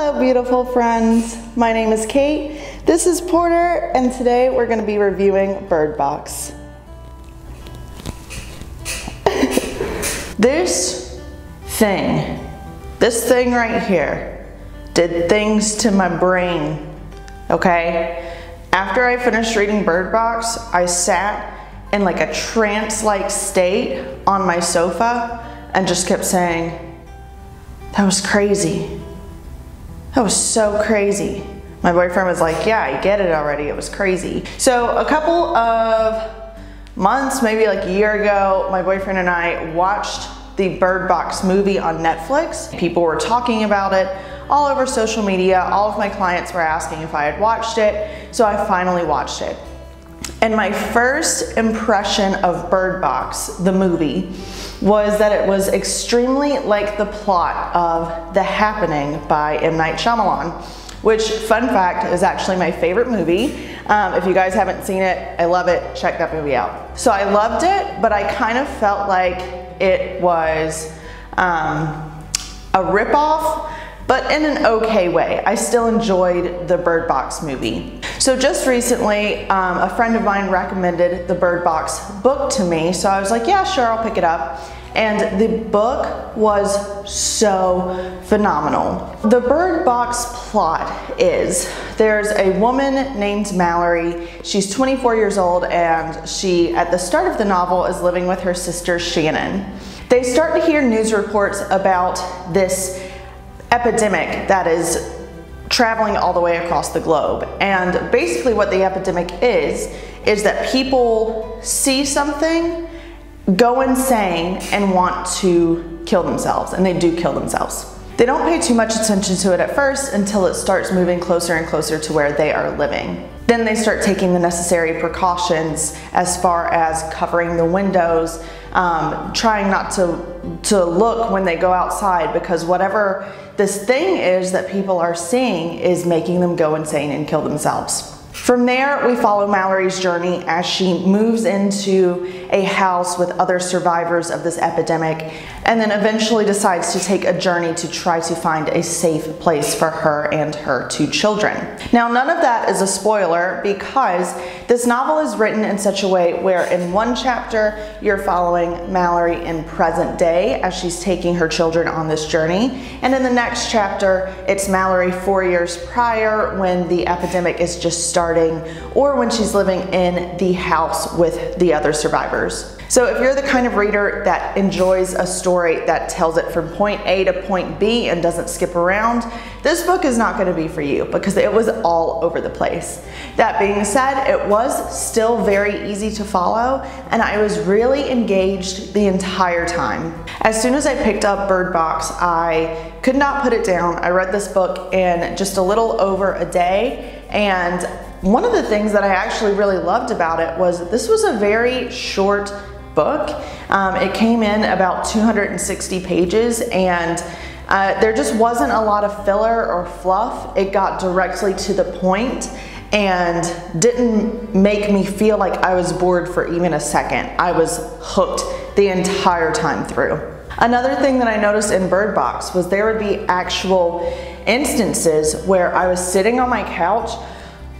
Hello, beautiful friends. My name is Kate. This is Porter, and today we're going to be reviewing Bird Box. This thing right here did things to my brain, okay? After I finished reading Bird Box, I sat in like a trance-like state on my sofa and just kept saying, that was crazy. That was so crazy. My boyfriend was like, yeah, I get it already, it was crazy. So a couple of months, maybe like a year ago, my boyfriend and I watched the Bird Box movie on Netflix. People were talking about it all over social media. All of my clients were asking if I had watched it, so I finally watched it. And my first impression of Bird Box, the movie, was that it was extremely like the plot of The Happening by M. Night Shyamalan, which, fun fact, is actually my favorite movie. If you guys haven't seen it, I love it. Check that movie out. So I loved it, but I kind of felt like it was a ripoff, but in an okay way. I still enjoyed the Bird Box movie. So just recently, a friend of mine recommended the Bird Box book to me, so I was like, yeah, sure, I'll pick it up. And the book was so phenomenal. The Bird Box plot is, there's a woman named Mallory. She's 24 years old, and she, at the start of the novel, is living with her sister Shannon. They start to hear news reports about this epidemic that is traveling all the way across the globe. And basically what the epidemic is that people see something, go insane, and want to kill themselves, and they do kill themselves. They don't pay too much attention to it at first until it starts moving closer and closer to where they are living. Then they start taking the necessary precautions as far as covering the windows, trying not to look when they go outside, because whatever this thing is that people are seeing is making them go insane and kill themselves. From there, we follow Mallory's journey as she moves into a house with other survivors of this epidemic, and then eventually decides to take a journey to try to find a safe place for her and her two children. Now, none of that is a spoiler, because this novel is written in such a way where in one chapter, you're following Mallory in present day as she's taking her children on this journey, and in the next chapter, it's Mallory 4 years prior when the epidemic is just starting, or when she's living in the house with the other survivors. So if you're the kind of reader that enjoys a story that tells it from point A to point B and doesn't skip around, this book is not going to be for you, because it was all over the place. That being said, it was still very easy to follow, and I was really engaged the entire time. As soon as I picked up Bird Box, I could not put it down. I read this book in just a little over a day, and one of the things that I actually really loved about it was this was a very short book. It came in about 260 pages, and there just wasn't a lot of filler or fluff. It got directly to the point and didn't make me feel like I was bored for even a second. I was hooked the entire time through. Another thing that I noticed in Bird Box was there would be actual instances where I was sitting on my couch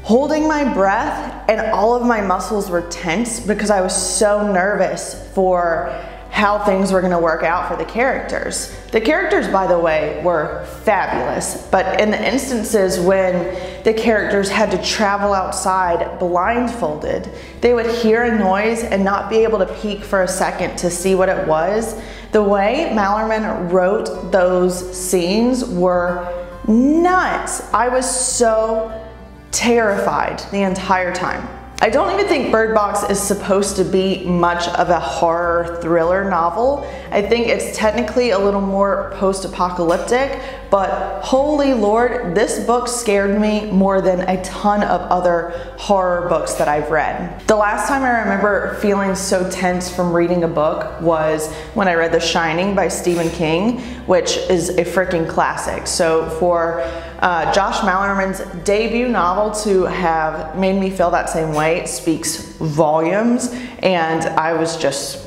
holding my breath, and all of my muscles were tense because I was so nervous for how things were going to work out for the characters. The characters, by the way, were fabulous, but in the instances when the characters had to travel outside blindfolded, they would hear a noise and not be able to peek for a second to see what it was. The way Malerman wrote those scenes were nuts. I was so terrified the entire time. I don't even think Bird Box is supposed to be much of a horror thriller novel. I think it's technically a little more post-apocalyptic, but holy Lord, this book scared me more than a ton of other horror books that I've read. The last time I remember feeling so tense from reading a book was when I read The Shining by Stephen King, which is a freaking classic. So for Josh Malerman's debut novel to have made me feel that same way speaks volumes, and I was just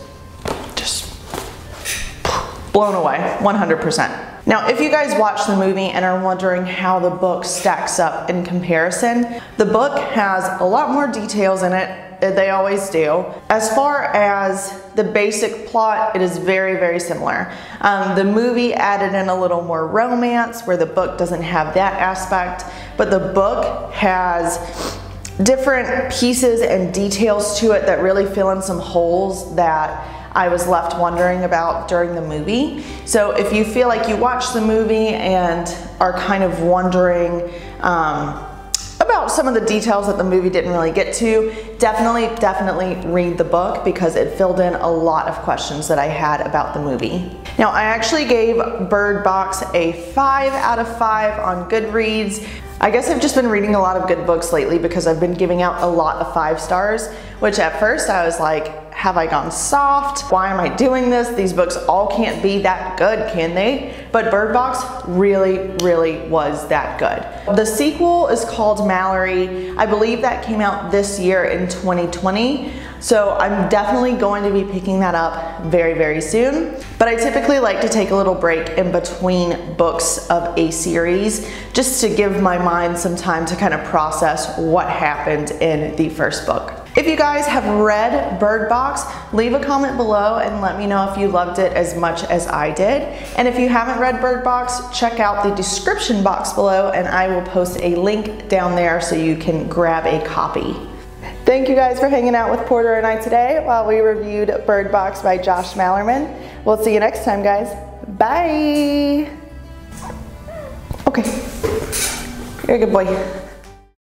blown away, 100%. Now, if you guys watch the movie and are wondering how the book stacks up in comparison, the book has a lot more details in it. They always do. As far as the basic plot, it is very, very similar. The movie added in a little more romance where the book doesn't have that aspect, but the book has different pieces and details to it that really fill in some holes that I was left wondering about during the movie. So if you feel like you watched the movie and are kind of wondering about some of the details that the movie didn't really get to, definitely read the book, because it filled in a lot of questions that I had about the movie. Now, I actually gave Bird Box a 5 out of 5 on Goodreads. I guess I've just been reading a lot of good books lately because I've been giving out a lot of 5 stars, which at first I was like, have I gone soft? Why am I doing this? These books all can't be that good, can they? But Bird Box really was that good. The sequel is called Mallory. I believe that came out this year in 2020. So I'm definitely going to be picking that up very soon. But I typically like to take a little break in between books of a series just to give my mind some time to kind of process what happened in the first book. If you guys have read Bird Box, leave a comment below and let me know if you loved it as much as I did. And if you haven't read Bird Box, check out the description box below and I will post a link down there so you can grab a copy. Thank you guys for hanging out with Porter and I today while we reviewed Bird Box by Josh Malerman. We'll see you next time, guys. Bye! Okay, you're a good boy.